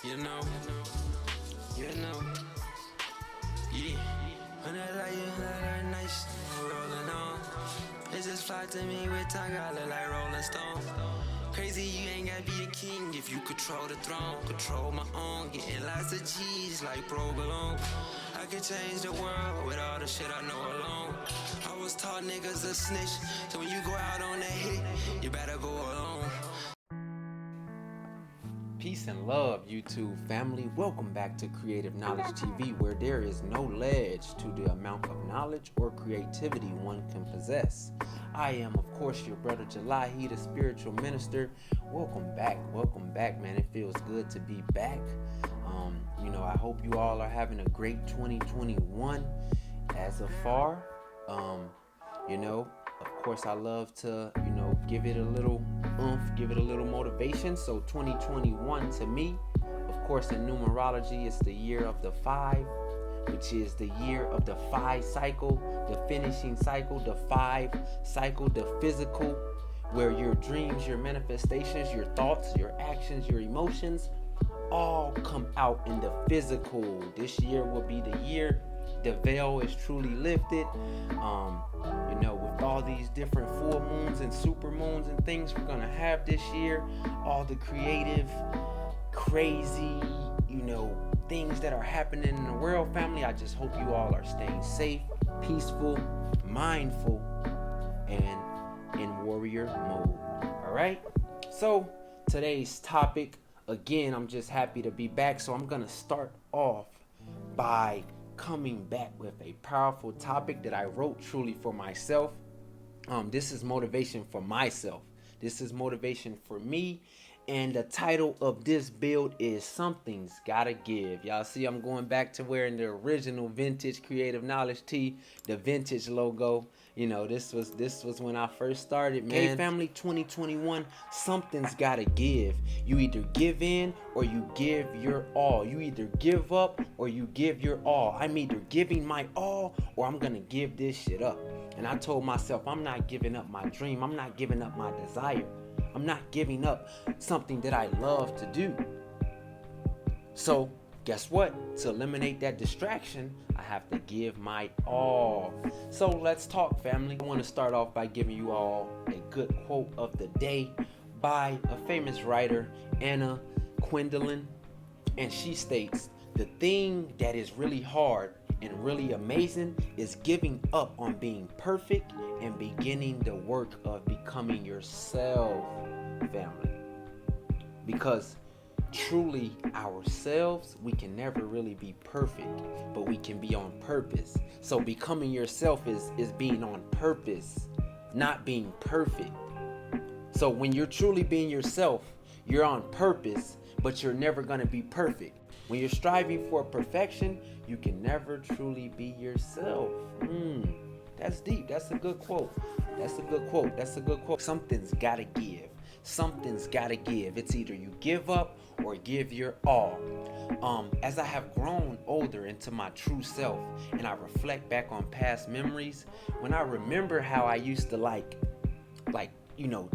You know, you know, yeah. When I like you, that nice, rolling on. It's just fly to me with tongue, I look like Rolling Stone. Crazy, you ain't gotta be a king if you control the throne. Control my own, getting lots of G's like provolone. I can change the world with all the shit I know alone. I was taught niggas a snitch, so when you go out on that hit, you better go alone. Peace and love, YouTube family. Welcome back to Creative Knowledge TV, where there is no ledge to the amount of knowledge or creativity one can possess. I am, of course, your brother Jalahi, the spiritual minister. Welcome back, man. It feels good to be back. I hope you all are having a great 2021 as of far. Of course, I love to, give it a little oomph, give it a little motivation. So 2021 to me, of course, in numerology, it's the year of the 5, which is the year of the 5 cycle, the finishing cycle, the 5 cycle, the physical, where your dreams, your manifestations, your thoughts, your actions, your emotions all come out in the physical. This year will be the year the veil is truly lifted. With all these different full moons and super moons and things we're gonna have this year, all the creative, crazy, things that are happening in the world, family. I just hope you all are staying safe, peaceful, mindful, and in warrior mode. All right. So today's topic, again, I'm just happy to be back. So I'm gonna start off by coming back with a powerful topic that I wrote truly for myself. This is motivation for myself. This is motivation for me. And the title of this build is Something's Gotta Give. Y'all see I'm going back to wearing the original vintage Creative Knowledge tee, the vintage logo. This was when I first started, man. Hey family, 2021, something's gotta give. You either give in or you give your all. You either give up or you give your all. I'm either giving my all or I'm gonna give this shit up. And I told myself, I'm not giving up my dream. I'm not giving up my desire. I'm not giving up something that I love to do. So guess what? To eliminate that distraction, I have to give my all. So let's talk, family. I want to start off by giving you all a good quote of the day by a famous writer, Anna Quindlen. And she states, "The thing that is really hard and really amazing is giving up on being perfect and beginning the work of becoming yourself," family. Because truly ourselves, we can never really be perfect, but we can be on purpose. So becoming yourself is being on purpose, not being perfect. So when you're truly being yourself, you're on purpose, but you're never going to be perfect. When you're striving for perfection, you can never truly be yourself. That's deep. That's a good quote. Something's gotta give. Something's gotta give. It's either you give up or give your all. As I have grown older into my true self and I reflect back on past memories, when I remember how I used to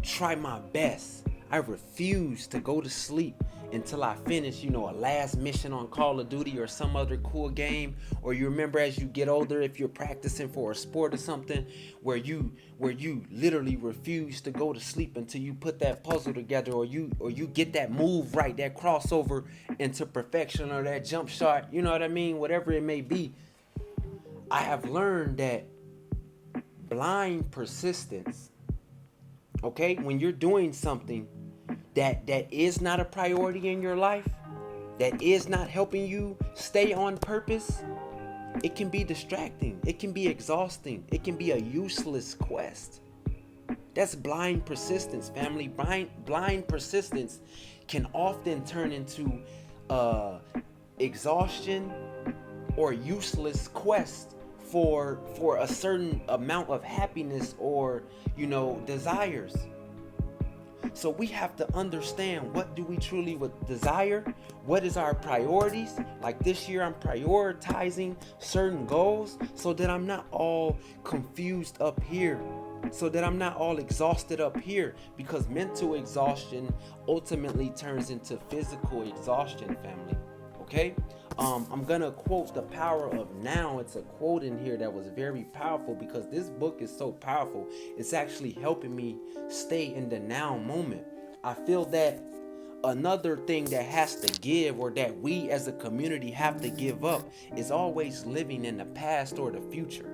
try my best, I refused to go to sleep until I finish, a last mission on Call of Duty or some other cool game. Or you remember as you get older, if you're practicing for a sport or something, where you literally refuse to go to sleep until you put that puzzle together, or you get that move right, that crossover into perfection, or that jump shot, you know what I mean? Whatever it may be. I have learned that blind persistence, okay, when you're doing something that is not a priority in your life, that is not helping you stay on purpose, it can be distracting. It can be exhausting. It can be a useless quest. That's blind persistence, family. Blind persistence can often turn into exhaustion or useless quest for a certain amount of happiness or desires. So we have to understand, what do we truly desire? What is our priorities? Like this year, I'm prioritizing certain goals so that I'm not all confused up here. so that I'm not all exhausted up here, because mental exhaustion ultimately turns into physical exhaustion, family. Okay? I'm gonna quote The Power of Now. It's a quote in here that was very powerful, because this book is so powerful. It's actually helping me stay in the now moment. I feel that another thing that has to give, or that we as a community have to give up, is always living in the past or the future.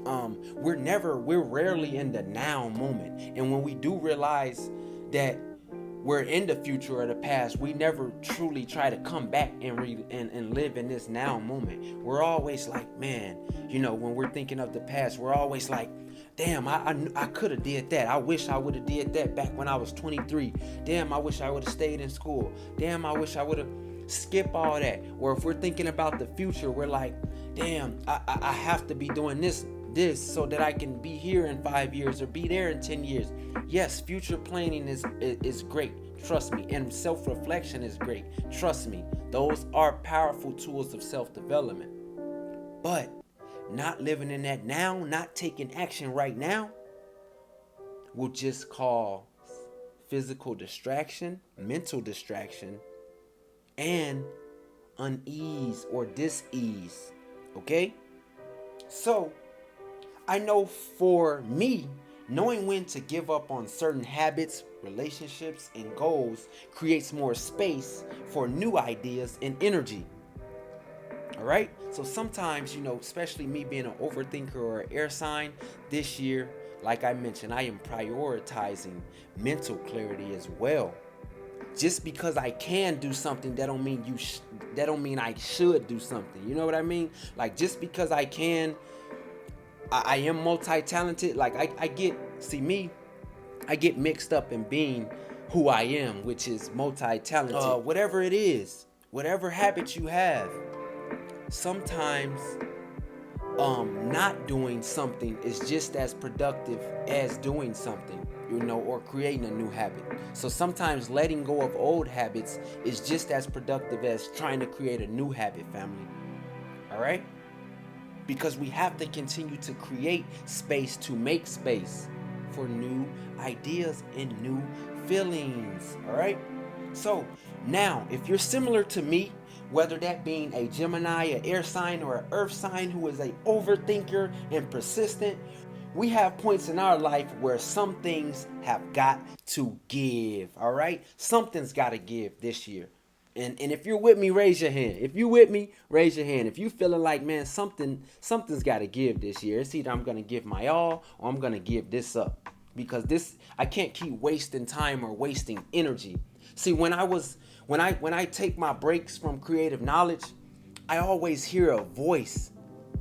We're rarely in the now moment. And when we do realize that we're in the future or the past, we never truly try to come back and live in this now moment. We're always like, man, when we're thinking of the past, we're always like, damn, I could have did that. I wish I would have did that back when I was 23. Damn, I wish I would have stayed in school. Damn, I wish I would have skipped all that. Or if we're thinking about the future, we're like, damn, I have to be doing this so that I can be here in 5 years or be there in 10 years. Yes, future planning is great. Trust me. And self-reflection is great. Trust me. Those are powerful tools of self-development. But not living in that now, not taking action right now, will just cause physical distraction, mental distraction, and unease or dis-ease. Okay? So, I know for me, knowing when to give up on certain habits, relationships, and goals creates more space for new ideas and energy. All right? So sometimes, especially me being an overthinker or an air sign, this year, like I mentioned, I am prioritizing mental clarity as well. Just because I can do something, that don't mean I should do something. You know what I mean? Like, just because I can, I am multi-talented. Like I get mixed up in being who I am, which is multi-talented. Whatever it is, whatever habit you have, sometimes not doing something is just as productive as doing something, or creating a new habit. So sometimes letting go of old habits is just as productive as trying to create a new habit, family. All right? Because we have to continue to create space to make space for new ideas and new feelings. All right? So now, if you're similar to me, whether that being a Gemini, an air sign, or an earth sign who is a overthinker and persistent, we have points in our life where some things have got to give. All right? Something's got to give this year. And if you're with me, raise your hand. If you're with me, raise your hand. If you feeling like, man, something's got to give this year. It's either I'm going to give my all or I'm going to give this up. Because I can't keep wasting time or wasting energy. See, when I take my breaks from creative knowledge, I always hear a voice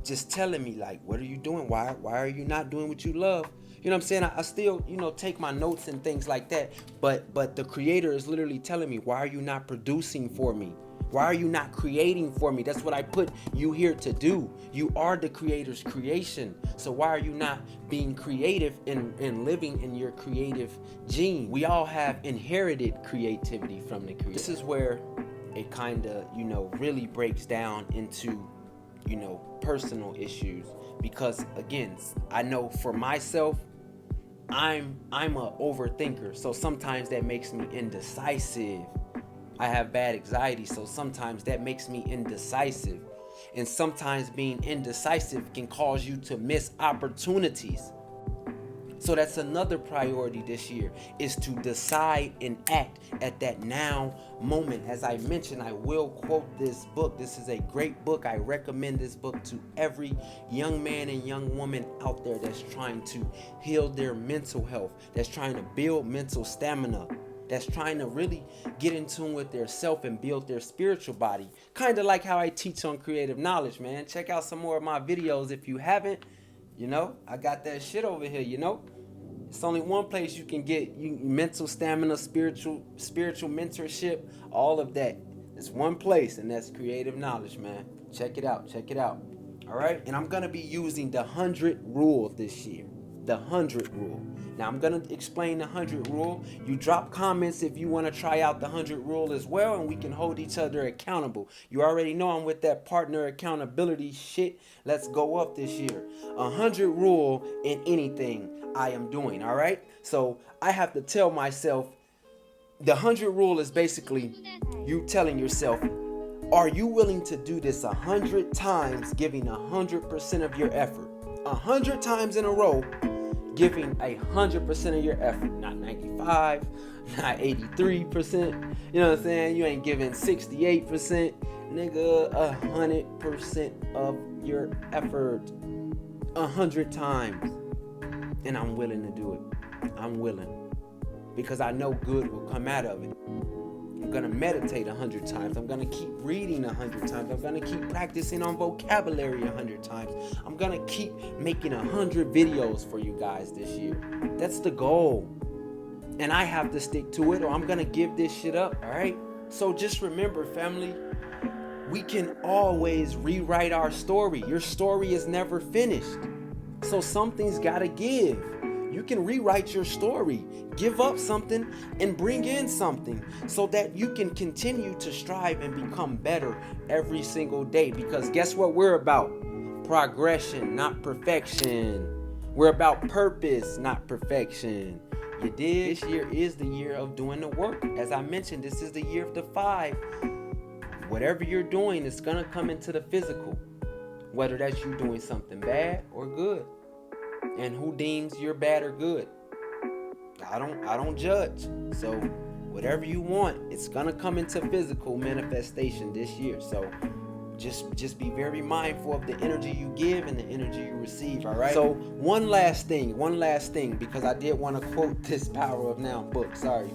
just telling me, like, what are you doing? Why are you not doing what you love? You know what I'm saying? I still, take my notes and things like that. But the creator is literally telling me, why are you not producing for me? Why are you not creating for me? That's what I put you here to do. You are the creator's creation. So why are you not being creative and living in your creative gene? We all have inherited creativity from the creator. This is where it kind of, really breaks down into, personal issues. Because again, I know for myself, I'm a overthinker, so sometimes that makes me indecisive. I have bad anxiety, so sometimes that makes me indecisive. And sometimes being indecisive can cause you to miss opportunities. So that's another priority this year, is to decide and act at that now moment. As I mentioned, I will quote this book. This is a great book. I recommend this book to every young man and young woman out there that's trying to heal their mental health, that's trying to build mental stamina, that's trying to really get in tune with their self and build their spiritual body. Kind of like how I teach on creative knowledge, man. Check out some more of my videos if you haven't. I got that shit over here, It's only one place you can get mental stamina, spiritual mentorship, all of that. It's one place, and that's creative knowledge, man. Check it out. All right? And I'm going to be using the 100 rule this year. the 100 rule. Now I'm gonna explain the 100 rule. You drop comments if you want to try out the 100 rule as well, and we can hold each other accountable. You already know I'm with that partner accountability shit. Let's go up this year. 100 rule in anything I am doing. All right. So I have to tell myself the 100 rule is basically you telling yourself, are you willing to do this 100 times, giving 100% of your effort? 100 times in a row, giving 100% of your effort, not 95, not 83%. You know what I'm saying? You ain't giving 68%, nigga. 100% of your effort, 100 times, and I'm willing to do it. I'm willing, because I know good will come out of it. I'm gonna meditate 100 times. I'm gonna keep reading 100 times. I'm gonna keep practicing on vocabulary 100 times. I'm gonna keep making 100 videos for you guys this year. That's the goal. And I have to stick to it, or I'm gonna give this shit up, all right? So just remember, family, we can always rewrite our story. Your story is never finished. So something's gotta give. You can rewrite your story, give up something, and bring in something so that you can continue to strive and become better every single day. Because guess what we're about? Progression, not perfection. We're about purpose, not perfection. You dig? This year is the year of doing the work. As I mentioned, this is the year of the 5. Whatever you're doing, it's gonna come into the physical. Whether that's you doing something bad or good. And who deems you're bad or good? I don't judge. So whatever you want, it's gonna come into physical manifestation this year. So just be very mindful of the energy you give and the energy you receive. All right. So one last thing, because I did want to quote this Power of Now book. Sorry,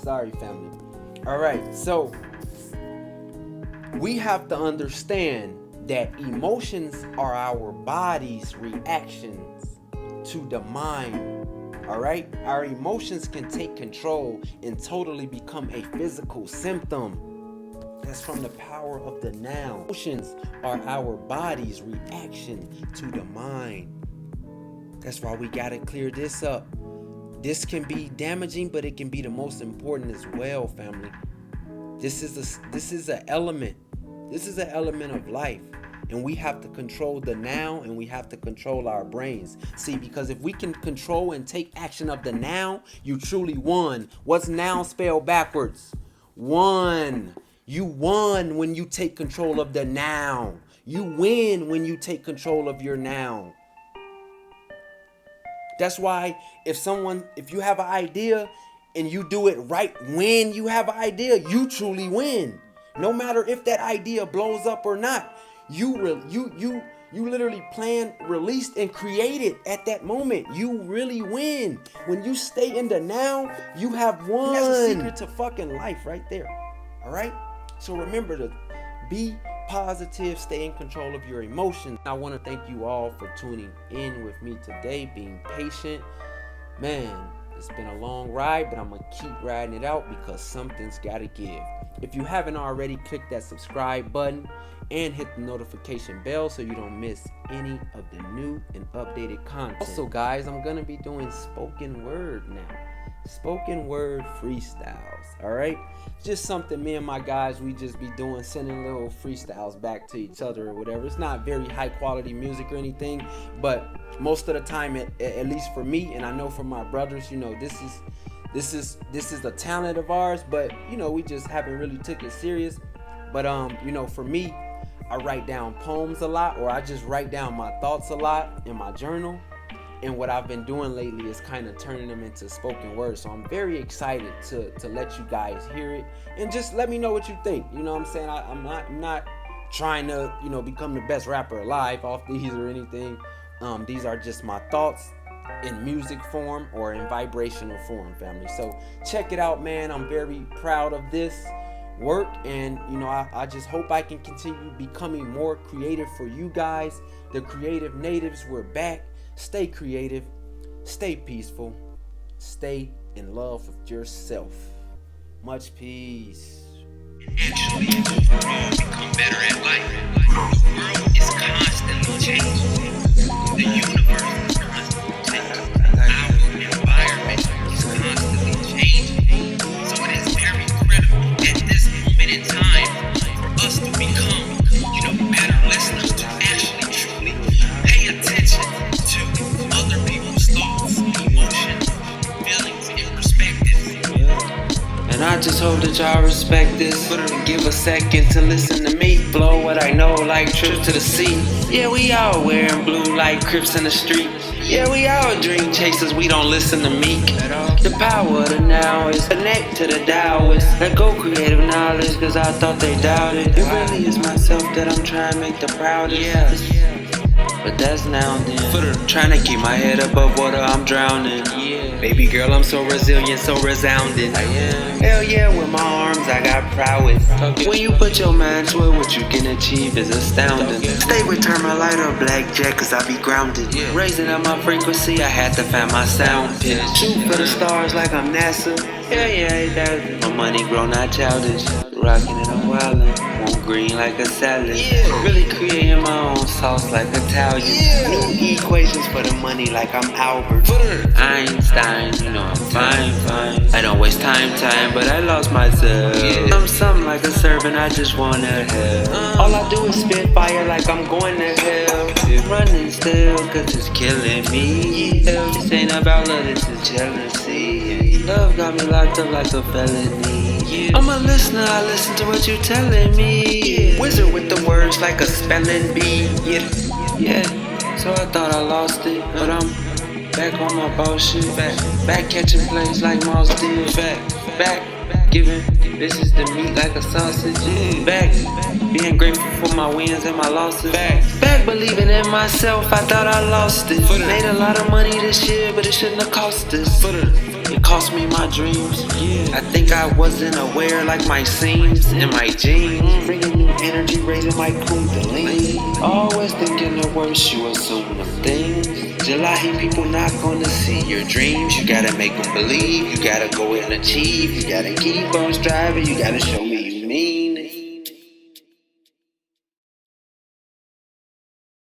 family. All right. So we have to understand that emotions are our body's reactions to the mind. All right, our emotions can take control and totally become a physical symptom. That's from the Power of the Now. Emotions are our body's reaction to the mind. That's why we gotta clear this up. This can be damaging, but it can be the most important as well, family. This is an element. This is an element of life. And we have to control the now, and we have to control our brains. See, because if we can control and take action of the now, you truly won. What's now spelled backwards? Won. You won when you take control of the now. You win when you take control of your now. That's why if you have an idea and you do it right when you have an idea, you truly win. No matter if that idea blows up or not. You literally planned, released, and created at that moment. You really win. When you stay in the now, you have won. That's the secret to fucking life right there. All right? So remember to be positive, stay in control of your emotions. I want to thank you all for tuning in with me today, being patient. Man, it's been a long ride, but I'm going to keep riding it out because something's got to give. If you haven't already, click that subscribe button and hit the notification bell so you don't miss any of the new and updated content. Also, guys, I'm going to be doing spoken word now. Spoken word freestyles, all right? Just something me and my guys, we just be doing, sending little freestyles back to each other or whatever. It's not very high quality music or anything, but most of the time, at least for me, and I know for my brothers, you know, this is a talent of ours, but you know, we just haven't really took it serious. But you know, for me, I write down poems a lot, or I just write down my thoughts a lot in my journal. And what I've been doing lately is kind of turning them into spoken words. So I'm very excited to let you guys hear it, and just let me know what you think. You know what I'm saying? I'm not trying to, you know, become the best rapper alive off these or anything. These are just my thoughts in music form or in vibrational form, family. So check it out, man. I'm very proud of this work, and you know, I just hope I can continue becoming more creative for you guys, the creative natives. We're back. Stay creative, stay peaceful, stay in love with yourself. Much peace. Actually, overall, become better at life. The world is constantly changing. The universe is constantly changing. perspectives. And give a second to listen to me. Flow what I know like trips to the sea. Yeah, we all wearing blue like Crips in the street. Yeah, we all dream chasers, we don't listen to Meek. The power of the now is connect to the Taoist. Let go creative knowledge, cause I thought they doubted. It really is myself that I'm trying to make the proudest. Yeah. But that's now and then. Trying to keep my head above water, I'm drowning. Baby girl, I'm so resilient, so resounding. I am. Hell yeah, with my arms, I got prowess. When you put your mind to it, what you can achieve is astounding. Stay with Termalite or Blackjack, cause I be grounded. Raising up my frequency, I had to find my sound pitch. Shoot for the stars like I'm NASA. Yeah, that's my money grow, not childish. Rockin' and I'm wildin'. Won't green like a salad. Really creating my own sauce like Italian. New equations for the money like I'm Albert Einstein. You know I'm fine. I don't waste time, but I lost myself. I'm something like a servant, I just wanna help. All I do is spit fire like I'm going to hell. Running still, cause it's killing me. This ain't about love, this is jealousy. Love got me locked up like a felony. I'm a listener, I listen to what you telling me. Wizard with the words like a spelling bee. Yeah. So I thought I lost it, but I'm back on my bullshit. Back catching plays like Moss did. Back giving bitches the meat like a sausage. Back being grateful for my wins and my losses. Back believing in myself, I thought I lost it. Made a lot of money this year, but it shouldn't have cost us. It cost me my dreams. I think I wasn't aware like my seams and my jeans. Bringing new energy, raising my kundalini. Always thinking the worst, you assume the things. Jalahi people not gonna see your dreams. You gotta make them believe. You gotta go and achieve. You gotta keep on striving. You gotta show me